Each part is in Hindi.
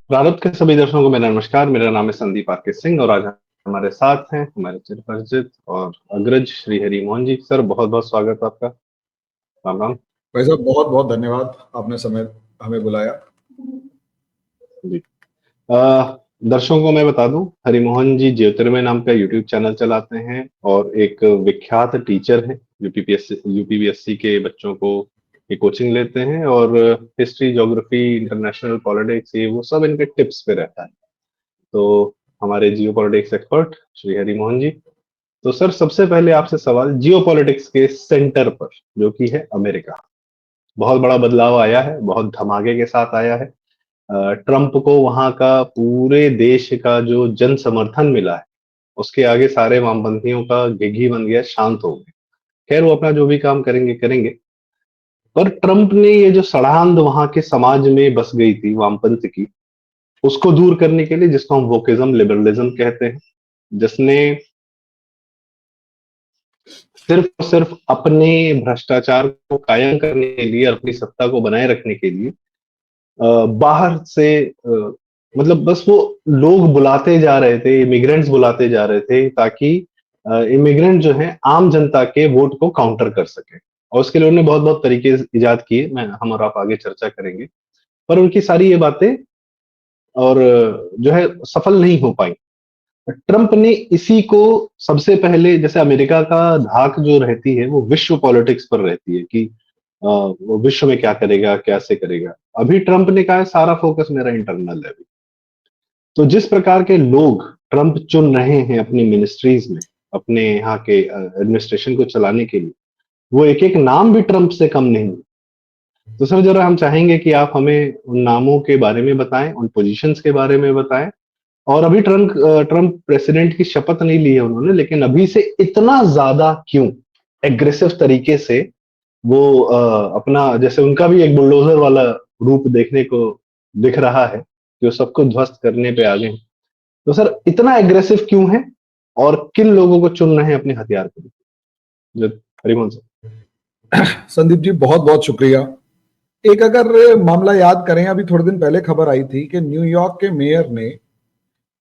प्रारब्ध के सभी दर्शकों को मेरा नमस्कार। मेरा नाम है संदीप आर के सिंह और आज हमारे साथ हैं हमारे चिरपरिचित और अग्रज श्री हरि मोहन जी। सर, बहुत बहुत स्वागत है आपका। राम राम। भाई साहब, बहुत बहुत धन्यवाद, आपने समय हमें बुलाया। जी। दर्शकों को मैं बता दूं, हरि मोहन जी ज्योतिर्मय नाम का यूट्यूब चैनल चलाते हैं और एक विख्यात टीचर हैं। यूपीपीएससी के बच्चों को ये कोचिंग लेते हैं और हिस्ट्री, ज्योग्राफी, इंटरनेशनल पॉलिटिक्स, ये वो सब इनके टिप्स पे रहता है। तो हमारे geo politics expert Shri Hari Mohan ji. तो सर, सबसे पहले आपसे सवाल, जियो पॉलिटिक्स के सेंटर पर जो कि है अमेरिका, बहुत बड़ा बदलाव आया है, बहुत धमाके के साथ आया है। ट्रंप को वहां का पूरे देश का जो जन समर्थन मिला है, उसके आगे सारे वामपंथियों का घिघी बन गया, शांत हो गए। खैर, वो अपना जो भी काम करेंगे करेंगे। पर ट्रंप ने ये जो सड़ांध वहां के समाज में बस गई थी वामपंथ की, उसको दूर करने के लिए, जिसको हम वोकिज्म लिबरलिज्म कहते हैं, जिसने सिर्फ और सिर्फ अपने भ्रष्टाचार को कायम करने के लिए, अपनी सत्ता को बनाए रखने के लिए बाहर से मतलब बस वो लोग बुलाते जा रहे थे, इमिग्रेंट्स बुलाते जा रहे थे, ताकि इमिग्रेंट जो है आम जनता के वोट को काउंटर कर सके। और उसके लिए उन्होंने बहुत बहुत तरीके इजाद किए, मैं हम और आप आगे चर्चा करेंगे। पर उनकी सारी ये बातें और जो है सफल नहीं हो पाई। ट्रंप ने इसी को सबसे पहले, जैसे अमेरिका का धाक जो रहती है वो विश्व पॉलिटिक्स पर रहती है कि वो विश्व में क्या करेगा, कैसे करेगा। अभी ट्रंप ने कहा है सारा फोकस मेरा इंटरनल है अभी। तो जिस प्रकार के लोग ट्रंप चुन रहे हैं अपनी मिनिस्ट्रीज में, अपने यहाँ के एडमिनिस्ट्रेशन को चलाने के लिए, वो एक एक नाम भी ट्रंप से कम नहीं है। तो सर, जरा हम चाहेंगे कि आप हमें उन नामों के बारे में बताएं, उन पोजीशंस के बारे में बताएं। और अभी ट्रंप प्रेसिडेंट की शपथ नहीं ली है उन्होंने, लेकिन अभी से इतना ज्यादा क्यों एग्रेसिव तरीके से वो अपना, जैसे उनका भी एक बुलडोजर वाला रूप देखने को दिख रहा है कि वो सबको ध्वस्त करने पे आ गए हैं। तो सर, इतना एग्रेसिव क्यों है और किन लोगों को चुन रहे हैं अपने हथियार के लिए? जो हरिमोहन सर। संदीप जी, बहुत बहुत शुक्रिया। एक अगर मामला याद करें, अभी थोड़े दिन पहले खबर आई थी कि न्यूयॉर्क के मेयर ने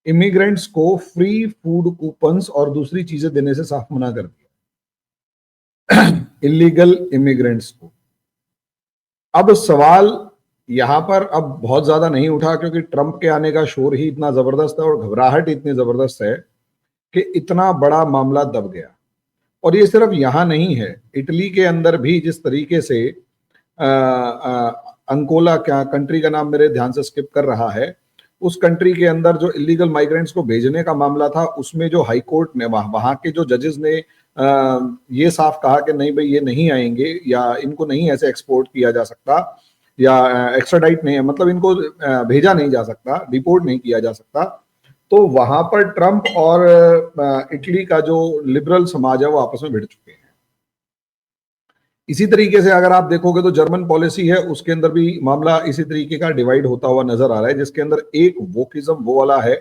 इमिग्रेंट्स को फ्री फूड कूपन्स और दूसरी चीजें देने से साफ मना कर दिया, इलीगल इमिग्रेंट्स को। अब सवाल यहां पर अब बहुत ज्यादा नहीं उठा, क्योंकि ट्रंप के आने का शोर ही इतना जबरदस्त है और घबराहट इतनी जबरदस्त है कि इतना बड़ा मामला दब गया। और ये सिर्फ यहां नहीं है, इटली के अंदर भी जिस तरीके से अंकोला, क्या कंट्री का नाम मेरे ध्यान से स्किप कर रहा है, उस कंट्री के अंदर जो इलीगल माइग्रेंट्स को भेजने का मामला था, उसमें जो हाई कोर्ट ने, वहां के जो जजेस ने ये साफ कहा कि नहीं भाई, ये नहीं आएंगे या इनको नहीं ऐसे एक्सपोर्ट किया जा सकता या एक्स्ट्राडाइट नहीं है, मतलब इनको भेजा नहीं जा सकता, डिपोर्ट नहीं किया जा सकता। तो वहां पर ट्रंप और इटली का जो लिबरल समाज है वो आपस में भिड़ चुके हैं। इसी तरीके से अगर आप देखोगे तो जर्मन पॉलिसी है, उसके अंदर भी मामला इसी तरीके का डिवाइड होता हुआ नजर आ रहा है, जिसके अंदर एक वोकिज्म वो वाला है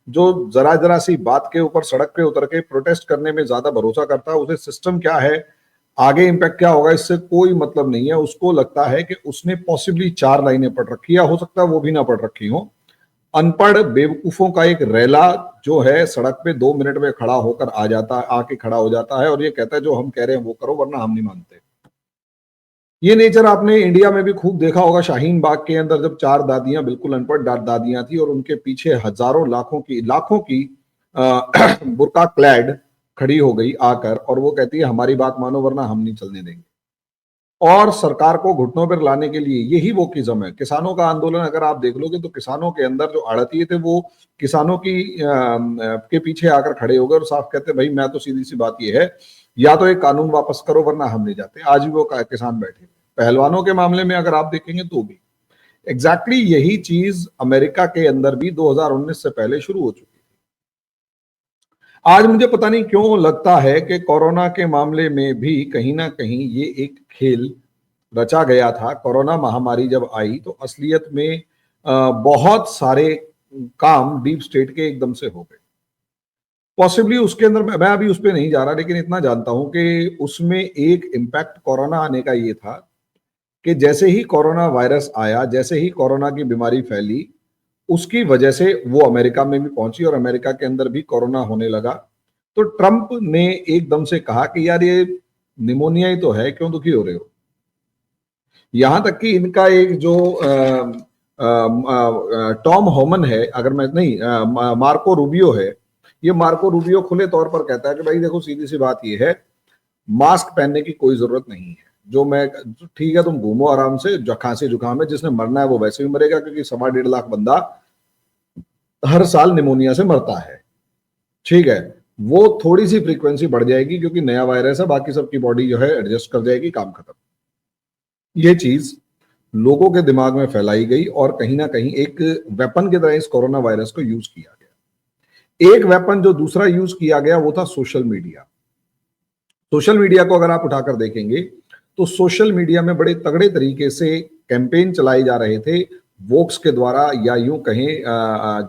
जो जरा जरा सी बात के ऊपर सड़क पे उतर के प्रोटेस्ट करने में ज्यादा भरोसा करता है। उसे सिस्टम क्या है, आगे इम्पैक्ट क्या होगा, इससे कोई मतलब नहीं है। उसको लगता है कि उसने पॉसिबली 4 लाइनें पढ़ रखी है, हो सकता है वो भी ना पढ़ रखी हो। अनपढ़ बेवकूफों का एक रेला जो है सड़क पे 2 मिनट में खड़ा होकर आ जाता है, आके खड़ा हो जाता है और ये कहता है जो हम कह रहे हैं वो करो, वरना हम नहीं मानते। ये नेचर आपने इंडिया में भी खूब देखा होगा। शाहीन बाग के अंदर जब 4 दादियां, बिल्कुल अनपढ़ दादियां थी और उनके पीछे हजारों लाखों की बुर्का क्लैड खड़ी हो गई आकर, और वो कहती है हमारी बात मानो वरना हम नहीं चलने देंगे। और सरकार को घुटनों पर लाने के लिए यही वो किस्म है। किसानों का आंदोलन अगर आप देख लोगे तो किसानों के अंदर जो आड़तीये थे वो किसानों की के पीछे आकर खड़े हो गए और साफ कहते भाई, मैं तो सीधी सी बात ये है, या तो एक कानून वापस करो वरना हम नहीं जाते। आज भी वो किसान बैठे। पहलवानों के मामले में अगर आप देखेंगे तो भी एग्जैक्टली यही चीज अमेरिका के अंदर भी 2019 से पहले शुरू हो चुकी। आज मुझे पता नहीं क्यों लगता है कि कोरोना के मामले में भी कहीं ना कहीं ये एक खेल रचा गया था। कोरोना महामारी जब आई तो असलियत में बहुत सारे काम डीप स्टेट के एकदम से हो गए। पॉसिबली उसके अंदर मैं अभी उस पर नहीं जा रहा, लेकिन इतना जानता हूं कि उसमें एक इम्पैक्ट कोरोना आने का ये था कि जैसे ही कोरोना वायरस आया, जैसे ही कोरोना की बीमारी फैली, उसकी वजह से वो अमेरिका में भी पहुंची और अमेरिका के अंदर भी कोरोना होने लगा। तो ट्रंप ने एकदम से कहा कि यार ये निमोनिया ही तो है, क्यों दुखी हो रहे हो। यहां तक कि इनका एक जो टॉम होमन है, अगर मैं नहीं मार्को रूबियो है, ये मार्को रूबियो खुले तौर पर कहता है कि भाई देखो सीधी सी बात ये है, मास्क पहनने की कोई जरूरत नहीं है। जो मैं ठीक है तुम घूमो आराम से, जो खांसी जुकाम है, जिसने मरना है वो वैसे भी मरेगा, क्योंकि 1.5 लाख बंदा हर साल निमोनिया से मरता है। ठीक है, वो थोड़ी सी फ्रीक्वेंसी बढ़ जाएगी क्योंकि नया वायरस है, बाकी सबकी बॉडी जो है एडजस्ट कर जाएगी, काम खत्म। ये चीज लोगों के दिमाग में फैलाई गई और कहीं ना कहीं एक वेपन की तरह इस कोरोना वायरस को यूज किया गया। एक वेपन जो दूसरा यूज किया गया वो था सोशल मीडिया। सोशल मीडिया को अगर आप उठाकर देखेंगे तो सोशल मीडिया में बड़े तगड़े तरीके से कैंपेन चलाए जा रहे थे वोक्स के द्वारा, या यूं कहें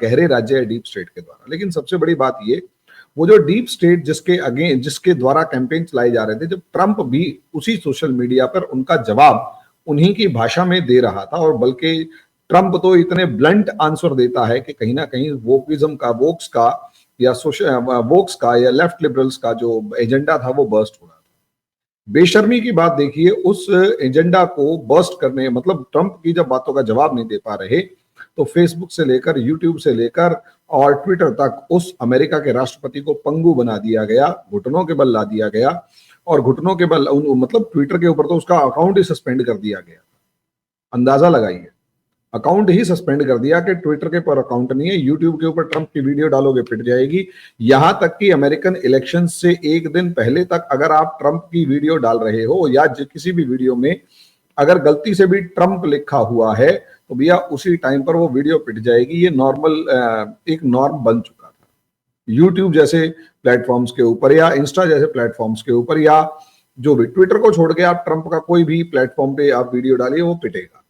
गहरे राज्य या डीप स्टेट के द्वारा। लेकिन सबसे बड़ी बात ये, वो जो डीप स्टेट जिसके द्वारा कैंपेन चलाए जा रहे थे, जब ट्रंप भी उसी सोशल मीडिया पर उनका जवाब उन्हीं की भाषा में दे रहा था, और बल्कि ट्रंप तो इतने ब्लंट आंसर देता है कि कहीं ना कहीं वोक्स का या लेफ्ट लिबरल्स का जो एजेंडा था वो बर्स्ट हो रहा था। बेशर्मी की बात देखिए, उस एजेंडा को बर्स्ट करने, मतलब ट्रंप की जब बातों का जवाब नहीं दे पा रहे, तो फेसबुक से लेकर यूट्यूब से लेकर और ट्विटर तक उस अमेरिका के राष्ट्रपति को पंगु बना दिया गया, घुटनों के बल ला दिया गया। और घुटनों के बल मतलब ट्विटर के ऊपर तो उसका अकाउंट ही सस्पेंड कर दिया गया। अंदाजा लगाइए, अकाउंट ही सस्पेंड कर दिया कि ट्विटर के पर अकाउंट नहीं है, यूट्यूब के ऊपर ट्रंप की वीडियो डालोगे पिट जाएगी। यहां तक कि अमेरिकन इलेक्शन से एक दिन पहले तक अगर आप ट्रंप की वीडियो डाल रहे हो या किसी भी वीडियो में अगर गलती से भी ट्रंप लिखा हुआ है तो भैया उसी टाइम पर वो वीडियो पिट जाएगी। ये एक नॉर्म बन चुका था यूट्यूब जैसे प्लेटफॉर्म्स के ऊपर या इंस्टा जैसे प्लेटफॉर्म्स के ऊपर, या जो भी ट्विटर को छोड़ के आप ट्रंप का कोई भी प्लेटफॉर्म पे आप वीडियो डालिए वो पिटेगा।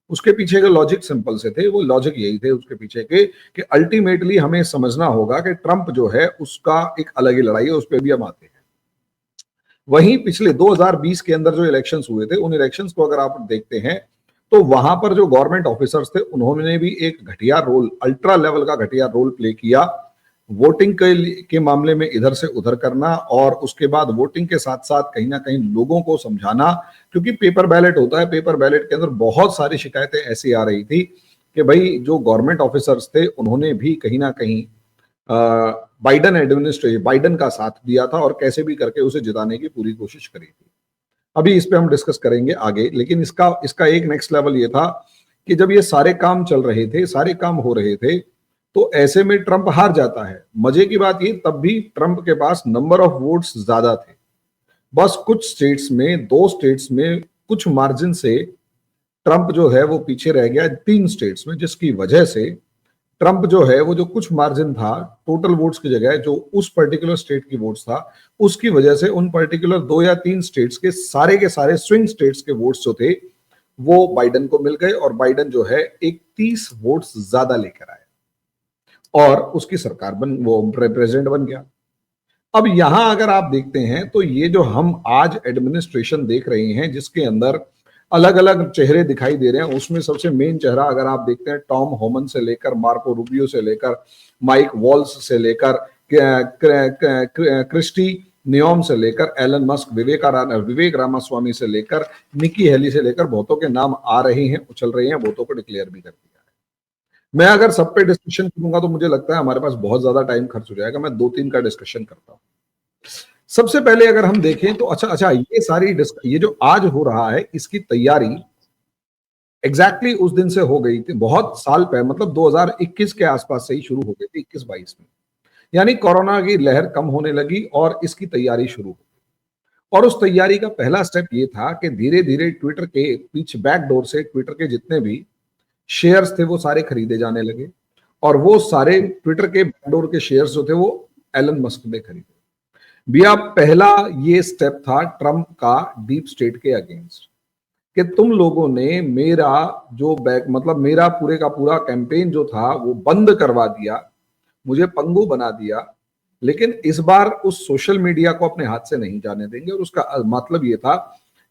उसके पीछे के लॉजिक सिंपल से थे, वो लॉजिक यही थे उसके पीछे के कि अल्टीमेटली हमें समझना होगा कि ट्रंप जो है उसका एक अलग ही लड़ाई है, उस पर भी हम आते हैं। वहीं पिछले 2020 के अंदर जो इलेक्शंस हुए थे, उन इलेक्शंस को अगर आप देखते हैं तो वहां पर जो गवर्नमेंट ऑफिसर्स थे उन्होंने भी एक घटिया रोल, अल्ट्रा लेवल का घटिया रोल प्ले किया। वोटिंग के मामले में इधर से उधर करना, और उसके बाद वोटिंग के साथ साथ कहीं ना कहीं लोगों को समझाना, क्योंकि पेपर बैलेट होता है, पेपर बैलेट के अंदर बहुत सारी शिकायतें ऐसी आ रही थी कि भाई जो गवर्नमेंट ऑफिसर्स थे उन्होंने भी कहीं ना कहीं बाइडन का साथ दिया था और कैसे भी करके उसे जिताने की पूरी कोशिश करी थी। अभी इस पे हम डिस्कस करेंगे आगे, लेकिन इसका एक नेक्स्ट लेवल ये था कि जब ये सारे काम चल रहे थे, सारे काम हो रहे थे, तो ऐसे में ट्रंप हार जाता है। मजे की बात ये, तब भी ट्रंप के पास नंबर ऑफ वोट्स ज्यादा थे, बस कुछ स्टेट्स में, 2 स्टेट्स में कुछ मार्जिन से ट्रंप जो है वो पीछे रह गया, 3 स्टेट्स में, जिसकी वजह से ट्रंप जो है वो जो कुछ मार्जिन था टोटल वोट्स की जगह जो उस पर्टिकुलर स्टेट की वोट्स था, उसकी वजह से उन पर्टिकुलर 2 या 3 स्टेट्स के सारे स्विंग स्टेट्स के वोट्स जो थे वो बाइडन को मिल गए, और बाइडन जो है 31 वोट्स ज्यादा लेकर आए और उसकी सरकार वो प्रेसिडेंट बन गया। अब यहां अगर आप देखते हैं तो ये जो हम आज एडमिनिस्ट्रेशन देख रहे हैं जिसके अंदर अलग अलग चेहरे दिखाई दे रहे हैं, उसमें सबसे मेन चेहरा अगर आप देखते हैं टॉम होमन से लेकर मार्को रूबियो से लेकर माइक वॉल्स से लेकर क्रिस्टी नियोम से लेकर एलन मस्क, विवेक रामास्वामी से लेकर निकी हेली से लेकर बहुतों के नाम आ रहे हैं, उछल रहे हैं, बहुतों को डिक्लेयर भी कर दिया है। मैं अगर सब पे डिस्कशन करूंगा तो मुझे लगता है हमारे पास बहुत ज्यादा टाइम खर्च हो जाएगा। मैं 2-3 का डिस्कशन करता हूं। सबसे पहले अगर हम देखें तो अच्छा ये जो आज हो रहा है इसकी तैयारी एग्जैक्टली उस दिन से हो गई थी, बहुत साल पहले, मतलब 2021 के आसपास से ही शुरू हो गई थी, 21-22 में। यानी कोरोना की लहर कम होने लगी और इसकी तैयारी शुरू हो गई। और उस तैयारी का पहला स्टेप ये था कि धीरे धीरे ट्विटर के पीछे बैकडोर से ट्विटर के जितने भी शेयर्स थे वो सारे खरीदे जाने लगे, और वो सारे ट्विटर के बैकडोर के शेयर्स जो थे वो एलन मस्क ने खरीदे। भैया पहला ये स्टेप था ट्रंप का डीप स्टेट के अगेंस्ट, कि तुम लोगों ने मेरा जो मेरा पूरे का पूरा कैंपेन जो था वो बंद करवा दिया, मुझे पंगु बना दिया, लेकिन इस बार उस सोशल मीडिया को अपने हाथ से नहीं जाने देंगे। और उसका मतलब ये था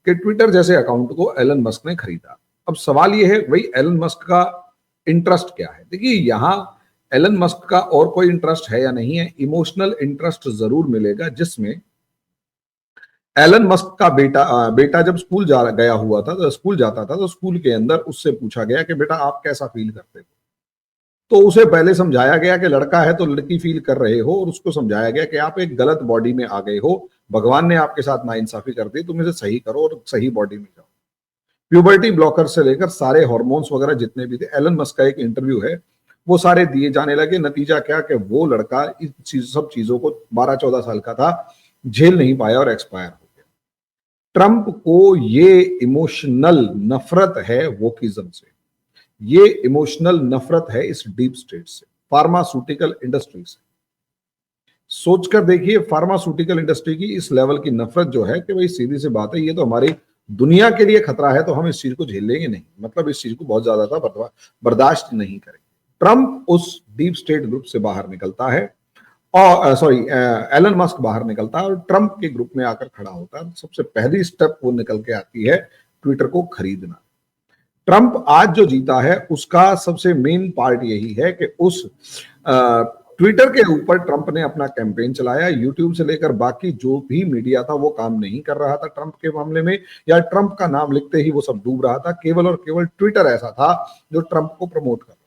कि ट्विटर जैसे अकाउंट को एलन मस्क ने खरीदा। अब सवाल ये है, वही एलन मस्क का इंटरेस्ट क्या है। देखिए यहाँ एलन मस्क का और कोई इंटरेस्ट है या नहीं है, इमोशनल इंटरेस्ट जरूर मिलेगा, जिसमें एलन मस्क का बेटा जब स्कूल गया हुआ था, तो स्कूल जाता था, तो स्कूल के अंदर उससे पूछा गया कि बेटा आप कैसा फील करते हो, तो उसे पहले समझाया गया कि लड़का है तो लड़की फील कर रहे हो, और उसको समझाया गया कि आप एक गलत बॉडी में आ गए हो, भगवान ने आपके साथ नाइंसाफी कर दी, तुम इसे सही करो और सही बॉडी में जाओ। प्यूबर्टी ब्लॉकर से लेकर सारे हार्मोन्स वगैरह जितने भी थे, एलन मस्क का एक इंटरव्यू है, वो सारे दिए जाने लगे। नतीजा क्या कि वो लड़का सब चीजों को 12-14 साल का था, झेल नहीं पाया और एक्सपायर हो गया। ट्रंप को ये इमोशनल नफरत है वोकिज्म से, ये इमोशनल नफरत है इस डीप स्टेट से, फार्मास्यूटिकल इंडस्ट्री से। सोचकर देखिए, फार्मास्यूटिकल इंडस्ट्री की इस लेवल की नफरत जो है कि भाई सीधी सी बात है, ये तो हमारी दुनिया के लिए खतरा है, तो हम इस चीज को झेल लेंगे नहीं, मतलब इस चीज को बहुत ज्यादा बर्दाश्त नहीं करेंगे। ट्रंप उस डीप स्टेट ग्रुप से बाहर निकलता है, और एलन मस्क बाहर निकलता है और ट्रंप के ग्रुप में आकर खड़ा होता है। सबसे पहली स्टेप वो निकल के आती है ट्विटर को खरीदना। ट्रंप आज जो जीता है उसका सबसे मेन पार्ट यही है कि उस ट्विटर के ऊपर ट्रंप ने अपना कैंपेन चलाया। यूट्यूब से लेकर बाकी जो भी मीडिया था वो काम नहीं कर रहा था ट्रंप के मामले में, या ट्रंप का नाम लिखते ही वो सब डूब रहा था। केवल और केवल ट्विटर ऐसा था जो ट्रंप को प्रमोट कर रहा था,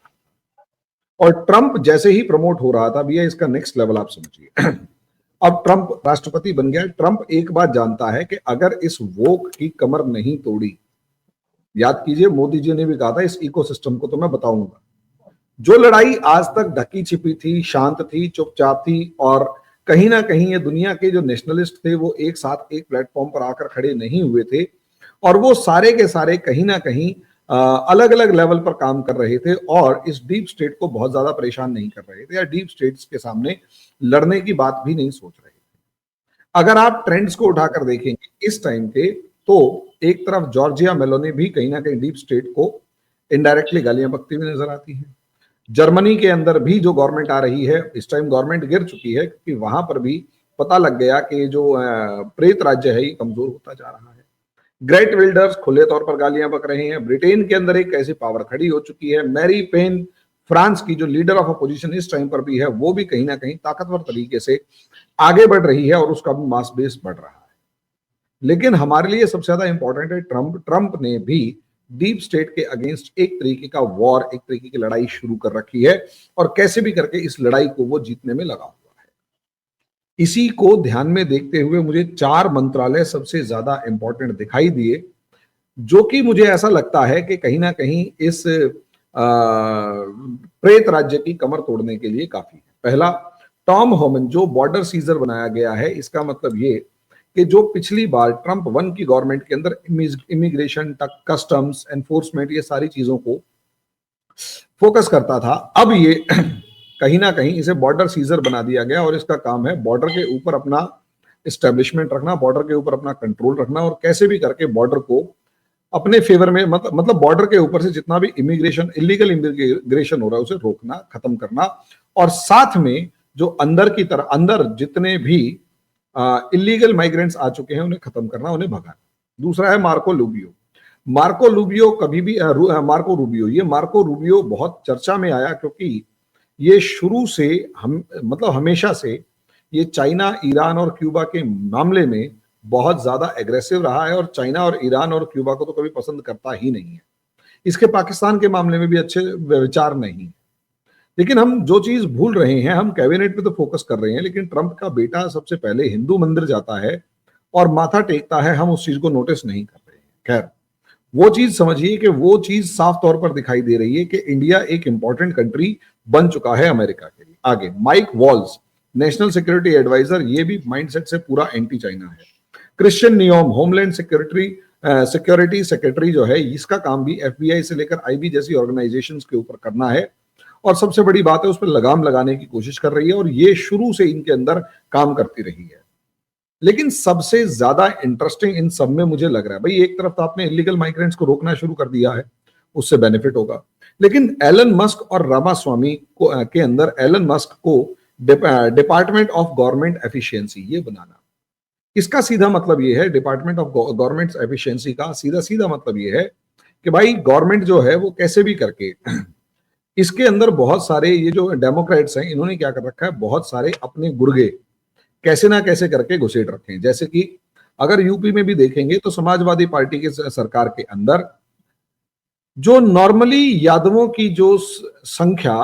और ट्रंप जैसे ही प्रमोट हो रहा था, भैया इसका नेक्स्ट लेवल आप समझिए। अब ट्रंप राष्ट्रपति बन गया। ट्रंप एक बात जानता है कि अगर इस वोक की कमर नहीं तोड़ी, याद कीजिए मोदी जी ने भी कहा था इस इकोसिस्टम को तो मैं बताऊंगा। जो लड़ाई आज तक ढकी छिपी थी, शांत थी, चुपचाप थी, और कहीं ना कहीं ये दुनिया के जो नेशनलिस्ट थे वो एक साथ एक प्लेटफॉर्म पर आकर खड़े नहीं हुए थे, और वो सारे के सारे कहीं ना कहीं अलग अलग लेवल पर काम कर रहे थे, और इस डीप स्टेट को बहुत ज्यादा परेशान नहीं कर रहे थे, या डीप स्टेट्स के सामने लड़ने की बात भी नहीं सोच रहे थे। अगर आप ट्रेंड्स को उठाकर देखेंगे इस टाइम के, तो एक तरफ जॉर्जिया मेलोनी भी कहीं ना कहीं डीप स्टेट को इनडायरेक्टली गालियां बकती हुई नजर आती है। जर्मनी के अंदर भी जो गवर्नमेंट आ रही है, इस टाइम गवर्नमेंट गिर चुकी है, क्योंकि वहां पर भी पता लग गया कि जो प्रेत राज्य है ये कमजोर होता जा रहा है। ग्रेट विल्डर्स खुले तौर पर गालियां बक रहे हैं। ब्रिटेन के अंदर एक ऐसी पावर खड़ी हो चुकी है। मैरी पेन, फ्रांस की जो लीडर ऑफ अपोजिशन इस टाइम पर भी है, वो भी कहीं ना कहीं ताकतवर तरीके से आगे बढ़ रही है, और उसका भी मास बेस बढ़ रहा है। लेकिन हमारे लिए सबसे ज्यादा इंपॉर्टेंट है ट्रंप ने भी डीप स्टेट के अगेंस्ट एक तरीके का वॉर, एक तरीके की लड़ाई शुरू कर रखी है, और कैसे भी करके इस लड़ाई को वो जीतने में लगा हुआ है। इसी को ध्यान में देखते हुए मुझे 4 मंत्रालय सबसे ज्यादा इंपॉर्टेंट दिखाई दिए, जो कि मुझे ऐसा लगता है कि कहीं ना कहीं इस प्रेत राज्य की कमर तोड़ने के लिए काफी है। पहला, टॉम होमन जो बॉर्डर सीजर बनाया गया है, इसका मतलब ये कि जो पिछली बार ट्रंप 1 की गवर्नमेंट के अंदर इमिग्रेशन तक, कस्टम्स, एनफोर्समेंट, ये सारी चीजों को फोकस करता था, अब ये कहीं ना कहीं इसे बॉर्डर सीजर बना दिया गया, और इसका काम है बॉर्डर के ऊपर अपना एस्टेब्लिशमेंट रखना, बॉर्डर के ऊपर अपना कंट्रोल रखना, और कैसे भी करके बॉर्डर को अपने फेवर में, मतलब बॉर्डर के ऊपर से जितना भी इमिग्रेशन, इलीगल इमिग्रेशन हो रहा है उसे रोकना, खत्म करना, और साथ में जो अंदर जितने भी इलीगल माइग्रेंट्स आ चुके हैं उन्हें खत्म करना, उन्हें भगाना। दूसरा है मार्को रूबियो। मार्को रूबियो बहुत चर्चा में आया, क्योंकि ये शुरू से हमेशा से ये चाइना, ईरान और क्यूबा के मामले में बहुत ज्यादा एग्रेसिव रहा है, और चाइना और ईरान और क्यूबा को तो कभी पसंद करता ही नहीं है। इसके पाकिस्तान के मामले में भी अच्छे विचार नहीं है। लेकिन हम जो चीज भूल रहे हैं, हम कैबिनेट पे तो फोकस कर रहे हैं, लेकिन ट्रंप का बेटा सबसे पहले हिंदू मंदिर जाता है और माथा टेकता है, हम उस चीज को नोटिस नहीं कर रहे हैं। खैर, वो चीज समझिए कि वो चीज साफ तौर पर दिखाई दे रही है कि इंडिया एक इंपॉर्टेंट कंट्री बन चुका है अमेरिका के लिए। आगे Mike Waltz, national security adviser, ये भी माइंडसेट से पूरा एंटी चाइना है। Kristi Noem, homeland security secretary जो है, इसका काम भी FBI से लेकर IB जैसी ऑर्गेनाइजेशंस के ऊपर करना है, और सबसे बड़ी बात है उस पर लगाम लगाने की कोशिश कर रही है, और ये शुरू से इनके अंदर काम करती रही है। लेकिन सबसे ज्यादा इंटरेस्टिंग इन सब में मुझे लग रहा है, भाई एक तरफ तो आपने इलीगल माइग्रेंट्स को रोकना शुरू कर दिया है, उससे बेनिफिट होगा, लेकिन एलन मस्क और रामास्वामी के अंदर एलन मस्क को डिपार्टमेंट ऑफ गवर्नमेंट एफिशिएंसी ये बनाना, इसका सीधा मतलब ये है, डिपार्टमेंट ऑफ गवर्नमेंट एफिशिएंसी का सीधा सीधा मतलब ये है कि भाई गवर्नमेंट जो है वो कैसे भी करके इसके अंदर बहुत सारे ये जो डेमोक्रेट्स हैं, इन्होंने क्या कर रखा है, बहुत सारे अपने गुर्गे कैसे ना कैसे करके घुसेड़ रखे हैं। जैसे कि अगर यूपी में भी देखेंगे तो समाजवादी पार्टी के सरकार के अंदर जो नॉर्मली यादवों की जो संख्या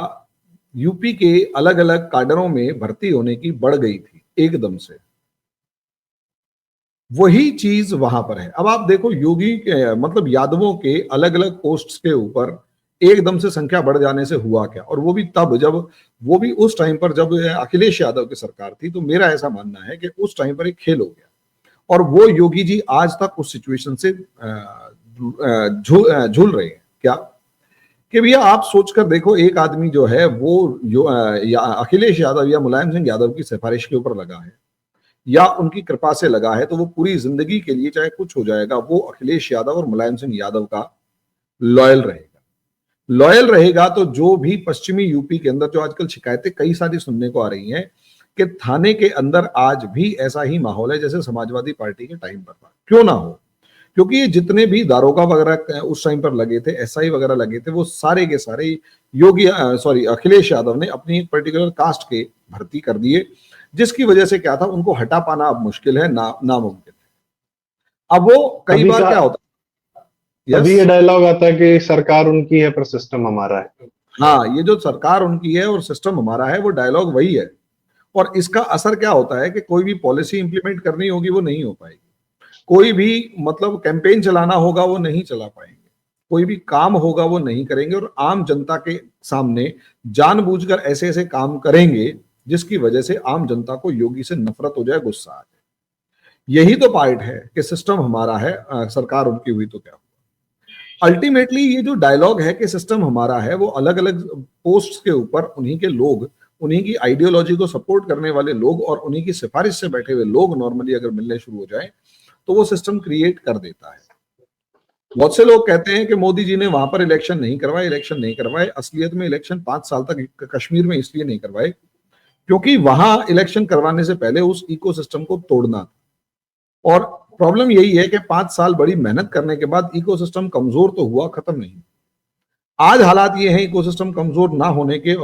यूपी के अलग अलग काडरों में भर्ती होने की बढ़ गई थी एकदम से, वही चीज वहां पर है। अब आप देखो योगी मतलब यादवों के अलग अलग पोस्ट्स के ऊपर एकदम से संख्या बढ़ जाने से हुआ क्या, और वो भी तब जब, वो भी उस टाइम पर जब अखिलेश यादव की सरकार थी। तो मेरा ऐसा मानना है कि उस टाइम पर एक खेल हो गया, और वो योगी जी आज तक उस सिचुएशन से झूल रहे हैं। क्या कि भैया आप सोचकर देखो, एक आदमी जो है वो अखिलेश यादव या मुलायम सिंह यादव की सिफारिश के ऊपर लगा है या उनकी कृपा से लगा है, तो वो पूरी जिंदगी के लिए चाहे कुछ हो जाएगा, वो अखिलेश यादव और मुलायम सिंह यादव का लॉयल रहेगा। लॉयल रहेगा तो जो भी पश्चिमी यूपी के अंदर जो आजकल शिकायतें कई सारी सुनने को आ रही हैं कि थाने के अंदर आज भी ऐसा ही माहौल है जैसे समाजवादी पार्टी के टाइम पर था, क्यों ना हो, क्योंकि ये जितने भी दारोगा वगैरह उस टाइम पर लगे थे, एसआई वगैरह लगे थे, वो सारे के सारे योगी सॉरी अखिलेश यादव ने अपनी एक पर्टिकुलर कास्ट के भर्ती कर दिए, जिसकी वजह से क्या था, उनको हटा पाना अब मुश्किल है, नामुमकिन है। अब वो कई बार क्या होता है, अभी ये डायलॉग आता है कि सरकार उनकी है पर सिस्टम हमारा है। हाँ, ये जो सरकार उनकी है और सिस्टम हमारा है, वो डायलॉग वही है। और इसका असर क्या होता है कि कोई भी पॉलिसी इंप्लीमेंट करनी होगी वो नहीं हो पाएगी, कोई भी मतलब कैंपेन चलाना होगा वो नहीं चला पाएंगे, कोई भी काम होगा वो नहीं करेंगे, और आम जनता के सामने जानबूझकर ऐसे ऐसे काम करेंगे जिसकी वजह से आम जनता को योगी से नफरत हो जाए, गुस्सा आ जाए। यही तो पार्ट है कि सिस्टम हमारा है, सरकार उनकी हुई तो क्या हुआ। अल्टीमेटली ये जो डायलॉग है कि सिस्टम हमारा है, वो अलग अलग पोस्ट के ऊपर उन्हीं के लोग, उन्हीं की आइडियोलॉजी को सपोर्ट करने वाले लोग और उन्हीं की सिफारिश से बैठे हुए लोग नॉर्मली अगर मिलने शुरू हो जाए तो वो सिस्टम क्रिएट कर देता है। बहुत से लोग कहते हैं कि मोदी जी ने वहां पर इलेक्शन नहीं करवाए। असलियत में इलेक्शन 5 साल तक कश्मीर में इसलिए नहीं करवाए क्योंकि वहां इलेक्शन करवाने से पहले उस इकोसिस्टम को तोड़ना था। और प्रॉब्लम यही है कि 5 साल बड़ी मेहनत करने के बाद इकोसिस्टम कमजोर तो हुआ, खत्म नहीं। आज हालात ये हैं इकोसिस्टम कमजोर होने के,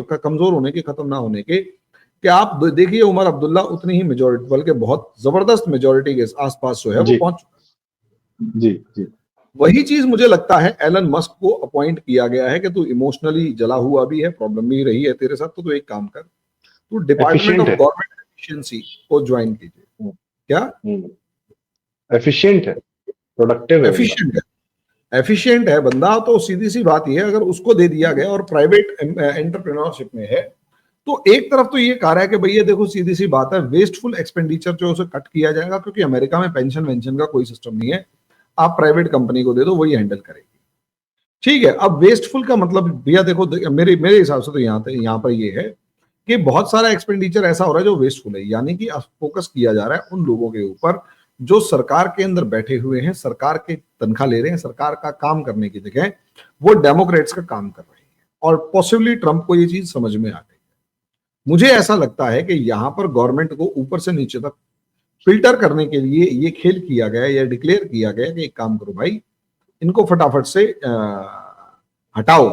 खत्म ना होने के, कि आप देखिए उमर अब्दुल्ला उतनी ही मेजोरिटी, बल्कि बहुत जबरदस्त मेजोरिटी के आसपास जो है वो पहुंच चुका है। जी जी। वही चीज मुझे लगता है एलन मस्क को अपॉइंट किया गया है कि तू इमोशनली जला हुआ भी है, प्रॉब्लम भी रही है तेरे साथ, तो तू एक काम कर, तू डिपार्टमेंट ऑफ गवर्नमेंट एफिशिएंसी को ज्वाइन कीजिए। क्या एफिशिएंट है, प्रोडक्टिव है, एफिशिएंट है बंदा, तो सीधी सी बात यह है अगर उसको दे दिया गया और प्राइवेट एंटरप्रेन्योरशिप में है, तो एक तरफ तो ये कह रहा है कि भैया देखो सीधी सी बात है, वेस्टफुल एक्सपेंडिचर जो उसे कट किया जाएगा, क्योंकि अमेरिका में पेंशन वेंशन का कोई सिस्टम नहीं है, आप प्राइवेट कंपनी को दे दो, वही हैंडल करेगी। ठीक है, अब वेस्टफुल का मतलब भैया देखो मेरे मेरे हिसाब से तो यहाँ पर ये है कि बहुत सारा एक्सपेंडिचर ऐसा हो रहा है जो वेस्टफुल है, यानी कि फोकस किया जा रहा है उन लोगों के ऊपर जो सरकार के अंदर बैठे हुए हैं, सरकार के तनख्वाह ले रहे हैं, सरकार का काम करने की जगह वो डेमोक्रेट्स का काम कर रहे हैं, और पॉसिबली ट्रंप को ये चीज समझ में आ गई है। मुझे ऐसा लगता है कि यहाँ पर गवर्नमेंट को ऊपर से नीचे तक फिल्टर करने के लिए ये खेल किया गया या डिक्लेयर किया गया कि एक काम करो भाई, इनको फटाफट से हटाओ।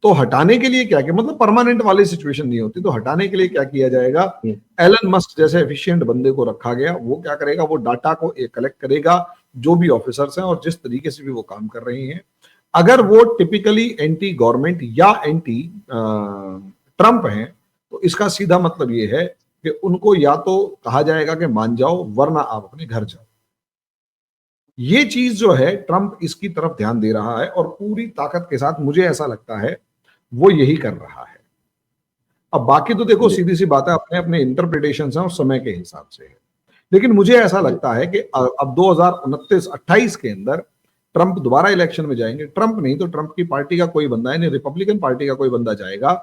तो हटाने के लिए क्या किया, मतलब परमानेंट वाली सिचुएशन नहीं होती, तो हटाने के लिए क्या किया जाएगा, एलन मस्क जैसे एफिशिएंट बंदे को रखा गया, वो क्या करेगा, वो डाटा को कलेक्ट करेगा, जो भी ऑफिसर्स हैं और जिस तरीके से भी वो काम कर रहे हैं, अगर वो टिपिकली एंटी गवर्नमेंट या एंटी ट्रंप हैं, तो इसका सीधा मतलब ये है कि उनको या तो कहा जाएगा कि मान जाओ, वरना आप अपने घर जाओ। ये चीज जो है ट्रंप इसकी तरफ ध्यान दे रहा है, और पूरी ताकत के साथ मुझे ऐसा लगता है वो यही कर रहा है। अब बाकी तो देखो सीधी सी बात है, अपने अपने इंटरप्रिटेशन है और समय के हिसाब से है, लेकिन मुझे ऐसा लगता है कि अब 2029-28 के अंदर ट्रंप दोबारा इलेक्शन में जाएंगे। ट्रंप नहीं तो ट्रंप की पार्टी का कोई बंदा, यानी रिपब्लिकन पार्टी का कोई बंदा जाएगा,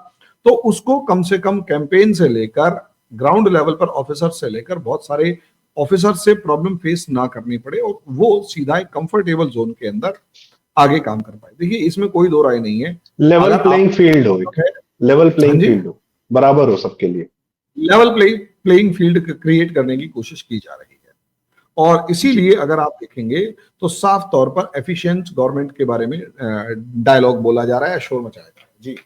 तो उसको कम से कम कैंपेन से लेकर ग्राउंड लेवल पर ऑफिसर से लेकर बहुत सारे ऑफिसर से प्रॉब्लम फेस ना करनी पड़े, और वो सीधा एक कंफर्टेबल जोन के अंदर आगे काम कर पाए। देखिए इसमें कोई दो राय नहीं है, लेवल प्लेइंग फील्ड हो, लेवल प्लेइंग फील्ड हो, बराबर हो सबके लिए, लेवल प्लेइंग फील्ड क्रिएट करने की कोशिश की जा रही है। और इसीलिए अगर आप देखेंगे तो साफ तौर पर एफिशिएंट गवर्नमेंट के बारे में डायलॉग बोला जा रहा है, शोर मचाया जा रहा है। जी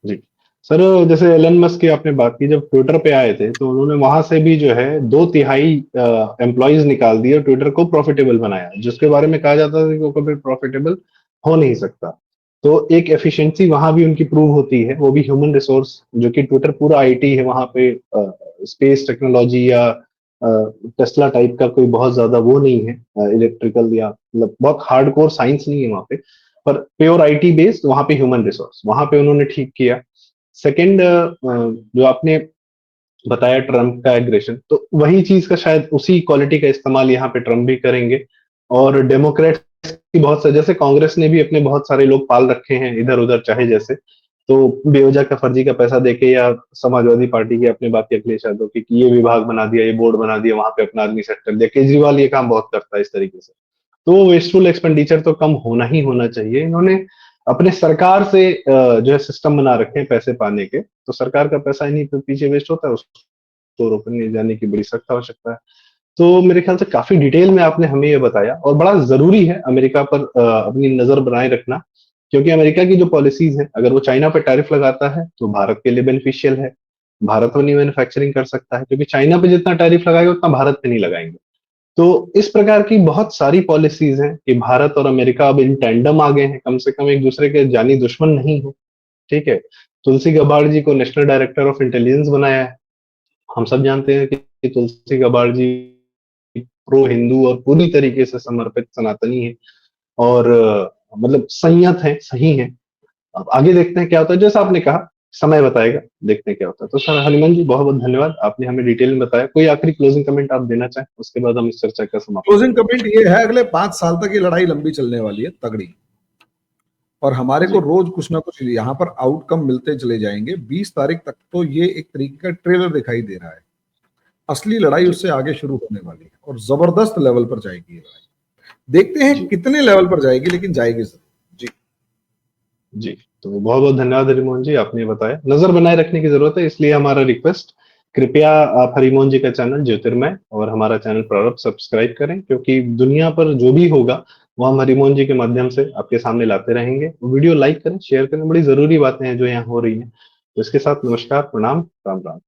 जी। सर, जैसे एलन मस्क की आपने बात की, जब ट्विटर पे आए थे तो उन्होंने वहां से भी जो है 2/3 एम्प्लॉइज निकाल दिए और ट्विटर को प्रॉफिटेबल बनाया, जिसके बारे में कहा जाता था कि वो कभी प्रॉफिटेबल हो नहीं सकता। तो एक एफिशिएंसी वहां भी उनकी प्रूव होती है, वो भी ह्यूमन रिसोर्स, जो कि ट्विटर पूरा आईटी है वहां पे। स्पेस टेक्नोलॉजी या टेस्ला टाइप का कोई बहुत ज्यादा वो नहीं है, इलेक्ट्रिकल या मतलब बहुत हार्डकोर साइंस नहीं है वहां पे, पर प्योर आईटी बेस्ड वहां पे ह्यूमन रिसोर्स, वहां पे उन्होंने ठीक किया। सेकंड, जो आपने बताया ट्रम्प का एग्रेशन, तो वही चीज का शायद उसी क्वालिटी का इस्तेमाल यहाँ पे ट्रम्प भी करेंगे। और डेमोक्रेट्स की बहुत सारे, जैसे कांग्रेस ने भी अपने बहुत सारे लोग पाल रखे हैं इधर उधर चाहे जैसे, तो बेवजह का फर्जी का पैसा देके, या समाजवादी पार्टी के अपने बात के अखिलेश यादव की कि ये विभाग बना दिया, ये बोर्ड बना दिया, वहां पे अपना आदमी सेट कर दिया। केजरीवाल ये काम बहुत करता है इस तरीके से। तो वेस्टफुल एक्सपेंडिचर तो कम होना ही होना चाहिए। इन्होंने अपने सरकार से जो है सिस्टम बना रखे हैं पैसे पाने के, तो सरकार का पैसा इन्हीं पे पीछे वेस्ट होता है, उसको रोकने जाने की बड़ी सख्त आवश्यकता है। तो मेरे ख्याल से काफी डिटेल में आपने हमें ये बताया, और बड़ा जरूरी है अमेरिका पर अपनी नजर बनाए रखना, क्योंकि अमेरिका की जो पॉलिसीज है, अगर वो चाइना पर टैरिफ लगाता है तो भारत के लिए बेनिफिशियल है। भारत अपनी मैन्युफैक्चरिंग कर सकता है, क्योंकि चाइना पे जितना टैरिफ लगाएगा उतना भारत पे नहीं लगाएंगे। तो इस प्रकार की बहुत सारी पॉलिसीज हैं कि भारत और अमेरिका अब इन टैंडम आ गए हैं, कम से कम एक दूसरे के जानी दुश्मन नहीं है। ठीक है। तुलसी गबार्ड जी को नेशनल डायरेक्टर ऑफ इंटेलिजेंस बनाया है। हम सब जानते हैं कि तुलसी गबार्ड जी प्रो हिंदू और पूरी तरीके से समर्पित सनातनी है, और मतलब संयत है, सही है। अब आगे देखते हैं क्या होता है, जैसा आपने कहा समय बताएगा, देखते हैं क्या होता है। तो सर हनुमान जी, बहुत बहुत धन्यवाद, आपने हमें डिटेल में बताया। कोई आखिरी क्लोजिंग कमेंट आप देना चाहें, उसके बाद हम इस चर्चा का समापन क्लोजिंग करेंगे। कमेंट ये है, अगले 5 साल तक ये लड़ाई लंबी चलने वाली है, तगड़ी। और हमारे को जी। रोज कुछ ना कुछ यहाँ पर आउटकम मिलते चले जाएंगे। 20 तारीख तक तो ये एक तरीके का ट्रेलर दिखाई दे रहा है। असली लड़ाई जी। उससे आगे शुरू होने वाली है और जबरदस्त लेवल पर जाएगी ये लड़ाई। देखते हैं जी। कितने लेवल पर जाएगी, लेकिन जाएगी जरूर। जी। जी। तो बहुत बहुत धन्यवाद हरिमोहन जी, आपने बताया नजर बनाए रखने की जरूरत है, इसलिए हमारा रिक्वेस्ट, कृपया आप हरिमोहन जी का चैनल ज्योतिर्मय और हमारा चैनल प्रारंभ सब्सक्राइब करें, क्योंकि दुनिया पर जो भी होगा वो हम हरिमोहन जी के माध्यम से आपके सामने लाते रहेंगे। वीडियो लाइक करें, शेयर करें, बड़ी जरूरी बातें हैं जो यहाँ हो रही हैं। तो इसके साथ नमस्कार, प्रणाम, राम राम।